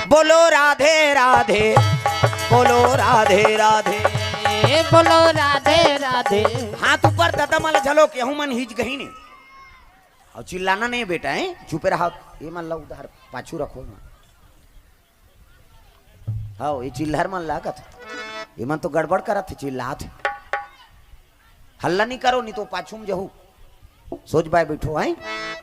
बोलो राधे राधे, बोलो राधे राधे, बोलो राधे राधे। हाथ ऊपर दादा मला झलो के हूं मन हिच गही नहीं और चिल्लाना नहीं बेटा है, चुपे रहा। ये मन ला उधर पाछू रखो ना, हाँ ये चिल्लर मन लागत, ये मन तो गड़बड़ करत चिल्लात, हल्ला नहीं करो नहीं तो पाछू में जहू सोच बाय बैठो है।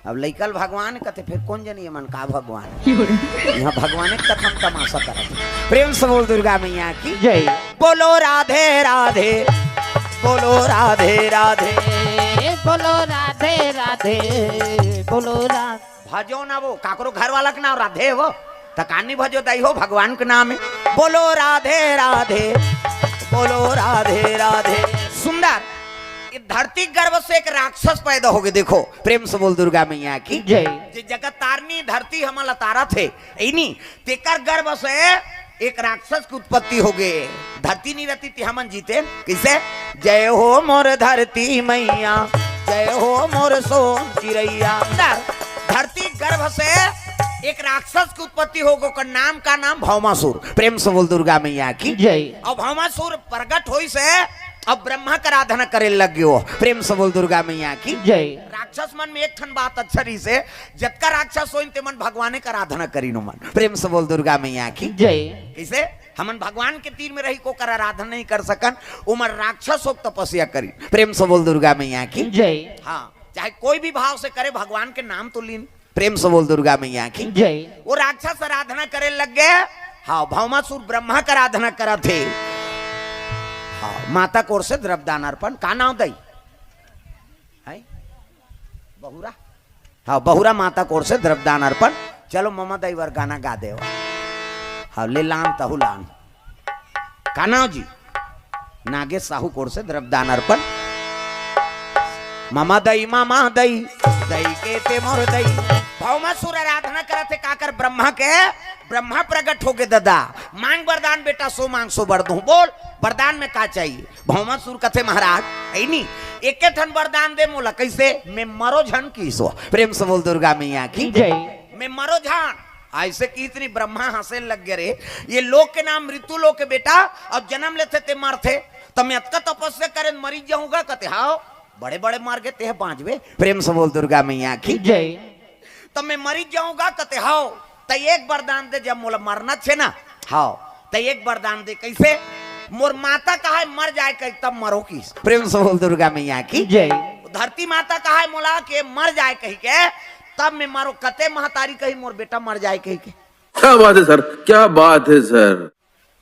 अब लइकल भगवान कहते फिर कौन जनी मन का भगवान, यहाँ भगवान के कथम तमाशा करत। प्रेम से बोल दुर्गा मैया की जय। बोलो राधे राधे, बोलो राधे राधे, बोलो राधे राधे, बोलो राधे। भजो ना वो काकरो घर वाला के नाम राधे वो तकानी भजो दई हो भगवान के नाम है। बोलो राधे राधे, बोलो राधे राधे। सुंदर धरती गर्भ से एक राक्षस पैदा हो गए, देखो प्रेम से बोल दुर्गा मैया की जय। जगत तारनी धरती हमला तारा थे इनी तेकर गर्भ से एक राक्षस की उत्पत्ति हो गए। धरती नहीं रहती थी हमन जीते किसे। जय हो मोर धरती मैया, जय हो मोर सोन चिड़ैया। धरती गर्भ से एक राक्षस की उत्पत्ति हो गो, नाम का नाम भौमासुर। प्रेम से बोल दुर्गा मैया की जय। और भौमासुर प्रकट हुई से अब ब्रह्मा का आराधना करे लग गयो। प्रेम से बोल दुर्गा मैया की जय। राक्षस मन में एक ठन बात अच्छी से जतका राक्षस होइन ते मन भगवान का आराधना करी नो मन। प्रेम से बोल दुर्गा मैया की जय। कैसे हमन भगवान के तीर में रही को कर आराधना नहीं कर सकन, उमर राक्षस हो तपस्या करी। प्रेम से बोल दुर्गा मैया की जय। हाँ चाहे कोई भी भाव से करे भगवान के नाम तो लीन। प्रेम से बोल दुर्गा मैया की जय। वो राक्षस आराधना करे लग गए। हाँ भौमासुर ब्रह्मा का आराधना करा थे। हाँ माता कोर से द्रव्यदान अर्पण का नाम दई है बहुरा। हाँ बहुरा माता कोर से द्रव्यदान अर्पण। चलो ममा दई वर गाना गा दे। हाँ ले लान तहु लान का नाम जी नागे साहू कोर से द्रव्यदान अर्पण। मामा दई दई के ते मोर दई। भौमासुर आराधना करते काकर ब्रह्मा के। ब्रह्मा प्रकट हो गए दादा मांग वरदान बेटा सो मांग सो बर दूं। बोल वरदान में का चाहिए। भौमासुर कथे महाराज ऐनी एक ठन वरदान दे मोला कैसे मैं मरो झन की सो। प्रेम से बोल दुर्गा मैया की जय। मैं मरो झन ऐसे की इतनी ब्रह्मा हंसे लग गए रे। ये लोक के नाम ऋतु लोक के बेटा अब जन्म लेते ते मरते तो मैं अतका तपस्या करे मरी जाऊंगा कहते हाँ बड़े बड़े मार गए ते पांचवे। प्रेम से बोल दुर्गा मैया की जय। तो मैं मरी जाऊंगा कहते हाँ तो एक वरदान दे जब मोला मरना छे ना हाँ तो एक वरदान दे कैसे मोर माता कहा है मर जाए कहीं तब मरो की। प्रेम से बोल दुर्गा मैया की जय। धरती माता कहा है मोला के मर जाए कहीं के तब मैं मारो कते महतारी कहीं मोर बेटा मर जाए कहीं के। क्या बात है सर, क्या बात है सर।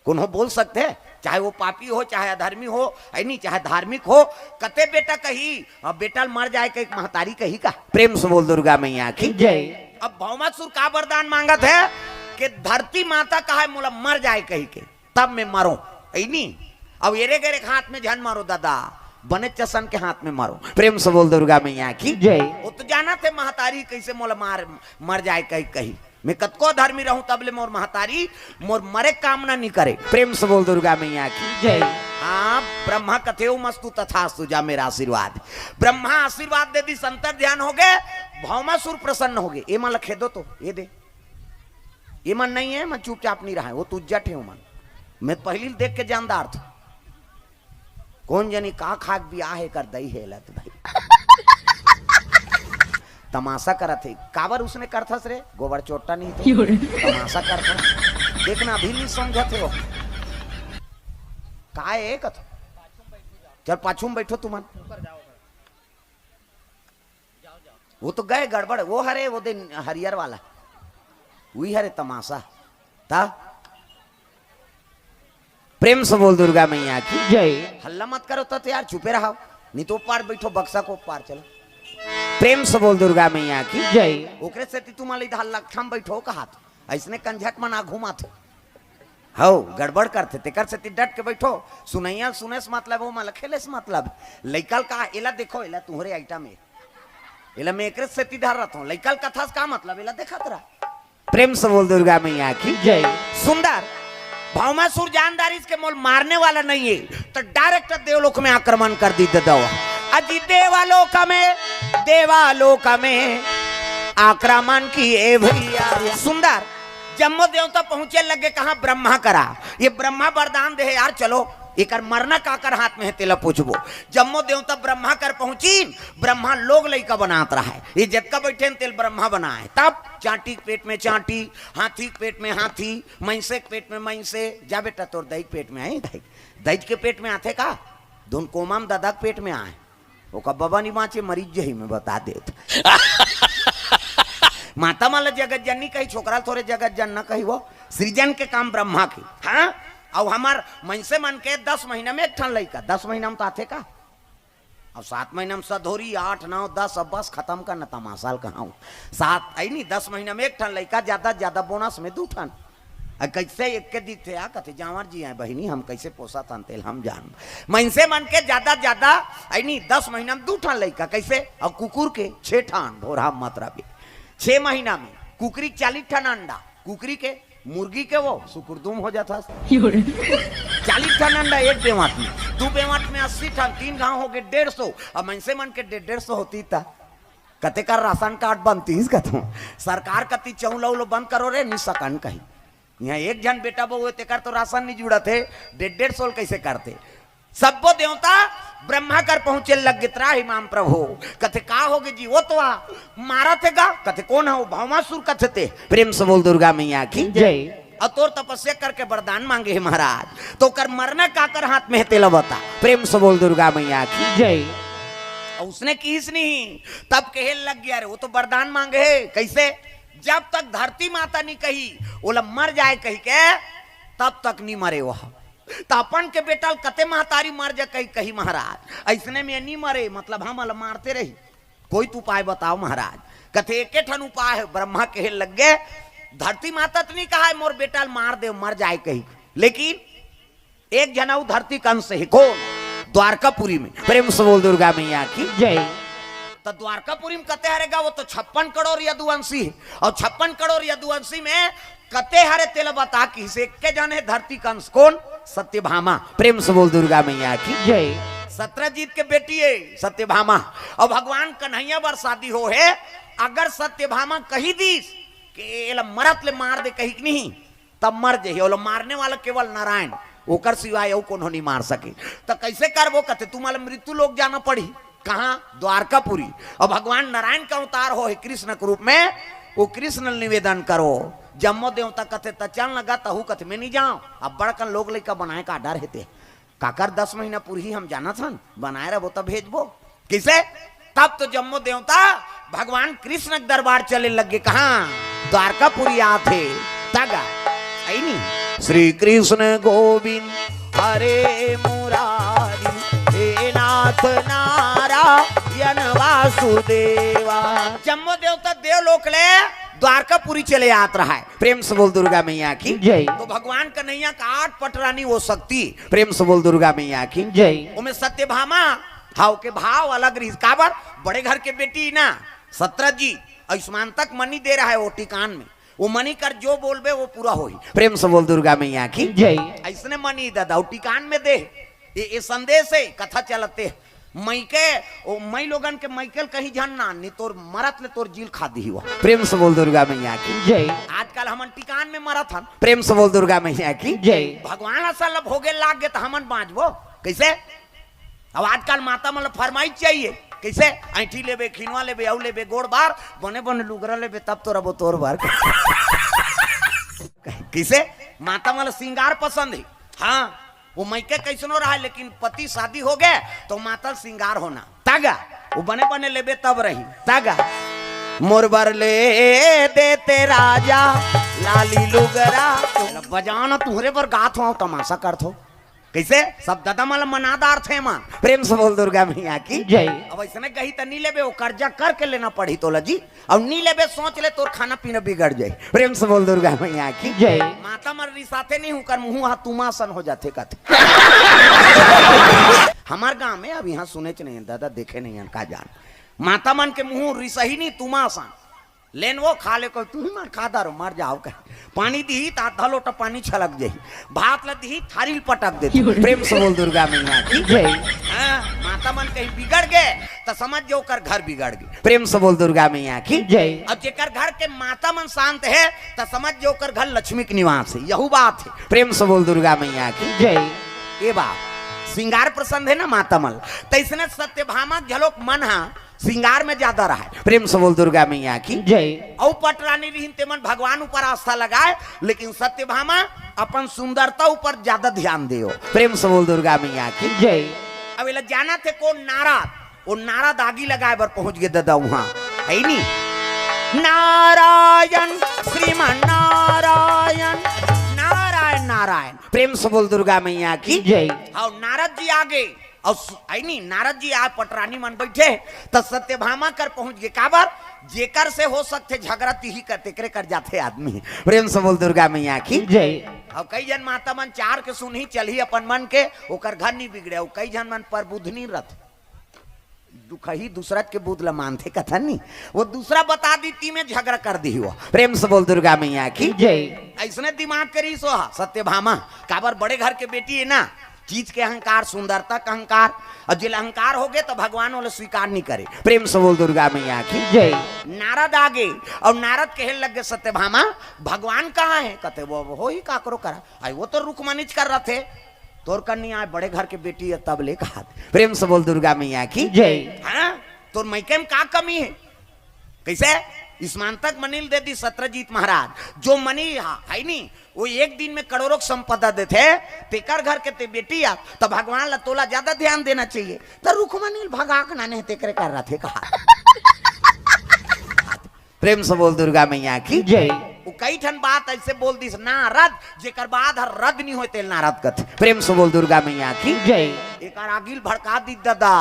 कौन हो बोल सकते हैं चाहे वो पापी हो चाहे अधर्मी हो नहीं चाहे धार्मिक हो कते बेटा कही अब बेटा मर जाए कहीं महतारी कही का। प्रेम से बोल दुर्गा मैया की जय। अब भौमासुर का वरदान मांगत है कि धरती माता कहा है मोला मर जाए कहीं के तब मैं मरो नहीं। अब येरे गेरे हाथ में झन मारो दादा बने चसन के हाथ में मारो। प्रेम से बोल दुर्गा मैया की जय। वो तो जाना थे महतारी कैसे मोला मर जाए कहीं कहीं मैं कतको धर्मी रहूं तबले मोर महतारी मोर मरे कामना नहीं करे। प्रेम से बोल दुर्गा मैया की जय। हाँ ब्रह्मा कथेउ मस्तु तथास्तु जा मेरा आशीर्वाद। ब्रह्मा आशीर्वाद दे दी संतर ध्यान हो गए। भौमासुर प्रसन्न हो गए। ये मन लखे दो तो ये दे ये मन नहीं है मन चुपचाप नहीं रहा है वो तू जट है मन। मैं पहली देख के जानदार था कौन जनी का खाक भी आहे कर दई है लत भाई तमाशा करा थे काबर उसने कर था रे गोबर चोटा नहीं तो तमाशा कर था देखना अभी नहीं समझा थे वो का है कथ। चल पाछू में बैठो तुम वो तो गए गड़बड़ वो हरे वो दिन हरियर वाला वही हरे तमाशा था। प्रेम से बोल दुर्गा मैया की जय। हल्ला मत करो तो यार चुपे रहो नहीं तो पार बैठो बक्सा को पार चलो। प्रेम से बोल दुर्गा मैया की जय। ओकरे से तुम्हारे हल्ला खम बैठो कहा ऐसने कंझट में ना घुमा थे हो गड़बड़ करते तेकर से डट के बैठो सुनैया सुने से मतलब वो मला खेले से मतलब लइकल का एला देखो एला तुम्हारे आइटम में एला मैं एकरे से डर रहा हूँ लइकल कथा का मतलब एला देखा तेरा। प्रेम से बोल दुर्गा मैया की जय। सुंदर भौमासुर जानदारी के मोल मारने वाला नहीं है तो डायरेक्ट देवलोक में आक्रमण कर दी दवा। अजी देवालोक में आक्रमण किए भैया। सुंदर जम्मो देवता पहुंचे लगे कहा ब्रह्मा करा, ये ब्रह्मा वरदान दे यार, चलो एक मरना काकर हाथ में है तेला पूछबो। जम्मो देवता ब्रह्मा कर पहुंची, ब्रह्मा लोग लइका बनात रहा है, ये जतका बैठे तेल ब्रह्मा बनाए। तब चाटी के पेट में चाटी, हाथी के पेट में हाथी, मैंसे के पेट में मैंसे, जा बेटा तोर दही पेट में आई, दही के पेट में आते का धुन कोमाम दादा के पेट में आए, वो का बाबा नहीं बाँचे मरीज जही में बता देत। माता माला जगत जननी कही, छोकरा थोड़े जगत जन न कही, वो सृजन के काम ब्रह्मा की। हाँ अब हमार मनसे मन के 10 महीना में एक ठन लइका, 10 महीना में तो आते का, अब 7 महीना में सधोरी, 8 9 10 अब बस खत्म कर न तमासाल कहा 7 आई नहीं 10 महीना में एक ठन लइका, ज्यादा ज्यादा बोनस में 2 ठन। कैसे एक के दी थे कथे जावर जी आए बहिनी हम कैसे पोसा था तेल हम जान मनसे मन के ज्यादा ज्यादा आई नहीं 10 महीना में 2 ठन लइका, कैसे और कुकुर के 6 ठन भोरा मात्रा भी 6 महीना में, कुकरी 40 ठन अंडा, कुकरी के मुर्गी के वो सुकुरदुम हो जाता 40 ठन अंडा एक बेवाट में, 2 बेवाट में 80 ठन, 3 गांव हो गए 150, और मनसे मन के 150 होती था। कते का राशन कार्ड बनती सरकार कति चौला उलो बंद करो रे नहीं सकन कहीं, यहाँ एक जन बेटा वो तेकर तो राशन नहीं जुड़ा थे, 150 कैसे करते। सबो देवता ब्रह्मा कर पहुंचे लग गितरा इमाम प्रभु, कथे का होगे जी वो तो मारा थे गा, कथे कौन है वो भौमासुर कथे थे, प्रेम से बोल दुर्गा मैया की जय। अतोर तपस्या करके वरदान मांगे है महाराज, तो कर मरना काकर हाथ में है तेला बता, प्रेम से बोल दुर्गा मैया की जय। उसने किस नहीं, तब कहे लग गया रे वो तो वरदान मांगे है, कैसे जब तक धरती माता नहीं कही बोला मर जाए कही के तब तक नहीं मरे वह, तो अपन के बेटा कते महतारी मर जा कही कही महाराज ऐसने में नहीं मरे, मतलब हम मारते रही, कोई तो उपाय बताओ महाराज। कथे एक ठन उपाय है, ब्रह्मा कहे लग गए धरती माता तो नहीं कहा है मोर बेटा मार दे मर जाए कही, लेकिन एक जनाऊ धरती कंस है कौन, द्वारकापुरी में, प्रेम से बोल दुर्गा मैया की जय। तो द्वारकापुरी में कते हरेगा वो तो 56 करोड़ यदुवंशी, और 56 करोड़ यदुवंशी में कते हरे तेल बता की से के जाने धरती कंस कौन, सत्यभामा, प्रेम से बोल दुर्गा मैया की जय। सत्रजीत के बेटी है सत्यभामा, और भगवान कन्हैया बर शादी हो है, अगर सत्यभामा कही दीस कि मरत ले मार दे कही नहीं तब मर जे, मारने वाला केवल नारायण, ओकर सिवाय कौन नहीं मार सके, तो कैसे करबो, कते तुम्हारे मृत्यु लोग जाना पड़ी कहा द्वारकापुरी, और भगवान नारायण का अवतार हो है कृष्ण के रूप में, वो कृष्ण निवेदन करो। जम्मो देवता कथे तचन लगा तहु कथे में नहीं जाओ, अब बड़कन लोग लेकर बनाए का डर हेते काकर 10 महीना पूरी हम जाना था बनाए रहो तब भेजबो किसे, तब तो जम्मो देवता भगवान कृष्ण के दरबार चले लगे, कहा द्वारकापुरी आते तगा आई नहीं, श्री कृष्ण गोविंद हरे मुरारी हे नाथ नारायण वासुदेवा। जम्मो देवता देवलोक ले द्वारकापुरी चले आत रहा है, प्रेम से बोल दुर्गा मैया की जय। तो भगवान कन्हैया का 8 पटरानी वो शक्ति, प्रेम से बोल दुर्गा मैया की जय। उमें सत्यभामा हाव के भाव अलग रही, काबर बड़े घर के बेटी ना 17 जी आयुष्मान तक मनी दे रहा है वो टिकान में, वो मनी कर जो बोलबे वो पूरा होई, प्रेम से बोल दुर्गा मैया की जय। ऐसने मनी दादा टिकान में दे, ये संदेश है कथा चलते मई लोगन के माइकल कहीं जानना नहीं तोर मरत ले तोर जील खा दी हुआ, प्रेम से बोल दुर्गा मैया की जय। आजकल हमन टिकान में मरत हन, प्रेम से बोल दुर्गा मैया की जय। भगवान असल भोगे लाग गए तो हमन बाँचबो कैसे, अब आजकल माता मतलब फरमाइश चाहिए कैसे, ऐठी लेबे खिनवा लेबे औ लेबे गोड़ बार बने बने लुगरा लेबे तब तो रबो तोर बार कैसे, माता मतलब श्रृंगार पसंद है, हाँ वो मैके कैसनो रहा, लेकिन पति शादी हो गए तो माता श्रृंगार होना तागा, वो बने बने लेबे तब रही तागा, मोर बर ले देते राजा लाली लुगरा, बजाना तुहरे पर गात हो तमाशा करत हो कैसे, सब दादा माला मनादार थे मां, प्रेम से बोल दुर्गा मैया की जय। अब ऐसे कही तो नी लेबे वो कर्जा करके लेना पड़ी तो लजी, और नी लेबे सोच ले तोर खाना पीना बिगड़ जाए, प्रेम से बोल दुर्गा मैया की जय। माता मर्री साथे नहीं हूं कर मुंह हाथ तुमासन हो जाते कथे हमार गांव में अब यहाँ सुने नहीं दादा देखे नहीं का जान, माता मन के मुंह रिसही नहीं तुमासन, लेन वो खा ले को तू ही मार खा दारो मर जाओ कह पानी दी ता आधा लोटा पानी छलक जाई भात ल दी थारी पटक दे प्रेम से बोल दुर्गा मैया की जय हाँ, माता मन कहीं बिगड़ गए तो समझ जो कर घर बिगड़ गए प्रेम से बोल दुर्गा मैया की जय अब जेकर घर के माता मन शांत है तो समझ जो कर घर लक्ष्मी के निवास है यहू बात है प्रेम से बोल दुर्गा मैया की जय ये बात श्रृंगार प्रसन्न है ना माता मल तो इसने सत्यभामा झलोक मन हा श्रृंगार में ज्यादा रहा है प्रेम से बोल दुर्गा मैया की जय औ पटरानी रही तेमन भगवान ऊपर आस्था लगाए लेकिन सत्यभामा अपन सुंदरता ऊपर ज्यादा ध्यान दियो प्रेम से बोल दुर्गा मैया की जय अब इला जाना थे कौन नारद वो नारद आगी लगाए बर पहुंच गए दादा वहां है नी नारायण श्रीमान नारायण नारायण नारायण प्रेम से बोल दुर्गा मैया की जय और नारद जी आगे और आई नहीं नारद जी आ पटरानी मन बैठे तो सत्यभामा कर पहुंच गए काबर जेकर से हो सकते झगड़ा तिही करते करे कर जाते आदमी प्रेम से बोल दुर्गा मैया की जय और कई जन माता मन चार के सुनही चलही अपन मन के ओकर घर नहीं बिगड़े और कई जन मन पर बुध नहीं रथ दुखही दूसरा के बुध ला मानते कथा नहीं वो दूसरा बता दी ती में झगड़ा कर दी वो प्रेम से बोल दुर्गा मैया की जय ऐसने दिमाग करी सो सत्यभामा काबर बड़े घर के बेटी है ना चीज के अहंकार सुंदरता का अहंकार और जिल अहंकार हो गए तो भगवान वाले स्वीकार नहीं करे प्रेम से बोल दुर्गा मैया की जय नारद आगे और नारद कहे लग गए सत्यभामा भगवान कहाँ है कहते वो हो ही काकरो करा आई वो तो रुकमनीच कर रहे थे तोर करनी आए बड़े घर के बेटी है तब ले कहा प्रेम से बोल दुर्गा मैया की जय हाँ तोर मैके में का कमी है कैसे स्मांतक मनील दे दी सत्रजीत महाराज जो मनी है नहीं वो एक दिन में करोड़ों संपदा देते तेकर घर के ते बेटी आ तो भगवान ला तोला ज्यादा ध्यान देना चाहिए तो रुकमनील भगाक नाने तेकरे कर रहा थे कहा प्रेम से बोल दुर्गा मैया की जय वो कई ठन बात ऐसे बोल दी नारद जेकर बाद हर रद नहीं होते नारद कथ प्रेम से बोल दुर्गा मैया की जय एक आगिल भड़का दी दादा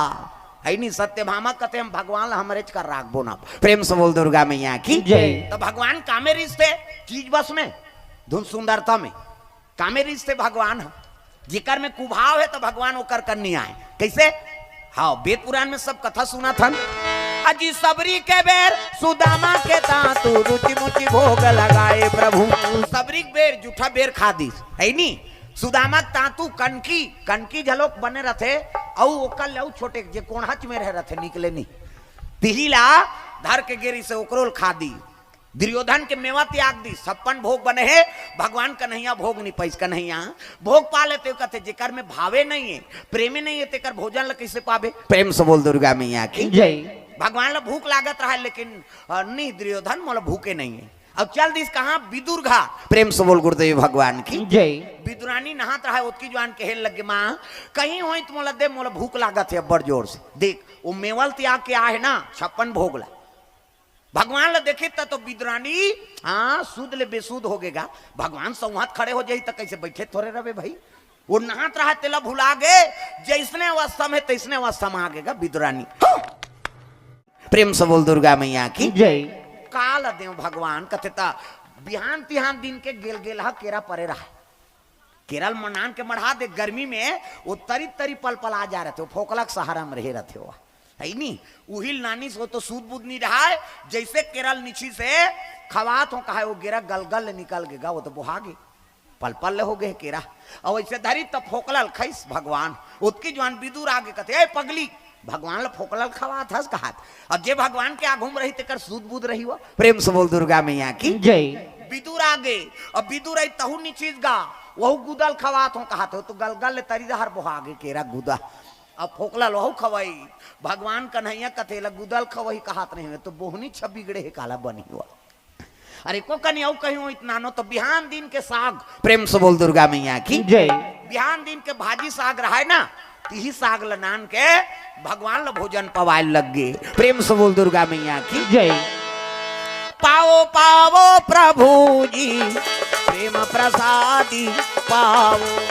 है नहीं सत्यभामा कहते हम भगवान ला हमरे कर राखबो ना प्रेम से बोल दुर्गा मैया की जय तो भगवान कामे रिश्ते चीज बस में धुन सुंदरता में कामे रिश्ते भगवान जिकर में कुभाव है तो भगवान ओकर करनी आए कैसे हाँ वेद पुराण में सब कथा सुना था अजी सबरी के बेर सुदामा के तातु रुचि मुचि भोग लगाए प्रभु सबरी बेर जूठा बेर खा दी है नी सुदामा तातु कनकी कनकी झलोक बने रथे औ ओकर लऊ छोटे जे कोणहच में रह रथे निकले नी तिहिला धर के गेरी से ओकरोल खा दी दुर्योधन के मेवा त्याग दी 56 भोग बने है भगवान कन्हैया भोग नहीं पैस कन्हैया भोग पा लेते कहते जेकर में भावे नहीं है प्रेमी नहीं है तेकर भोजन ला कैसे पावे प्रेम से बोल दुर्गा मैया की जय भगवान ला भूख लागत रहा लेकिन नहीं दुर्योधन मोला भूखे नहीं है अब चल दिस कहा विदुर घाट प्रेम से बोल गुरुदेव भगवान की जय विदुरानी नहात रहा उसकी जवान के हेल लगे माँ कहीं हो तो मोला दे मोला भूख लागत है बड़ जोर से देख वो मेवल त्याग के आ है ना 56 भोगला भगवान ला देखे तो विदुरानी हाँ सुध ले बेसुध हो गएगा भगवान संवाद खड़े हो जाई तो कैसे बैठे थोड़े रहे भाई वो नहात रहा तेला भुला गए जैसने अवस्था में तैसने अवस्था में आ गएगा विदुरानी प्रेम से बोल दुर्गा मैया की जय काल देव भगवान कथे ता बिहान तिहान दिन के गेल गेल हा केरा परे रहा केरल मनान के मढ़ा दे गर्मी में वो तरी तरी पल पल आ जा रहे थे फोकलक सहारा में रहे रहते हो है नी उहिल नानी से तो सूद बुद नहीं रहा है जैसे केरल नीची से खवात हो कहा वो गेरा गलगल निकल गएगा वो तो बुहा गए पल पल हो गए केरा और वैसे धरी तब फोकलल खैस भगवान उसकी जवान विदुर आगे कहते पगली भगवान ला फोकलल खवा था कहा अब जे भगवान के आगू में रही तेकर सूद बुद रही हुआ प्रेम से बोल दुर्गा मैया की जय विदुर आगे अब विदुर आई तहु नीचीज गा वहु गुदल खवात हो कहा तो गलगल ले तरी दहर बुहा आगे केरा गुदा अब फोकलल वहु खवाई भगवान कन्हैया कथेला गुदल खवही कहात नहीं है तो बोहनी छबी गड़े है काला बनी हुआ अरे को कनी औ कहीं इतना नो तो बिहान दिन के साग प्रेम से बोल दुर्गा मैया की जय बिहान दिन के भाजी साग रहा है ना यही साग लनान के भगवान ला भोजन पवाए लग गए प्रेम से बोल दुर्गा मैया की जय पाओ पाओ प्रभु जी प्रेम प्रसादी पाओ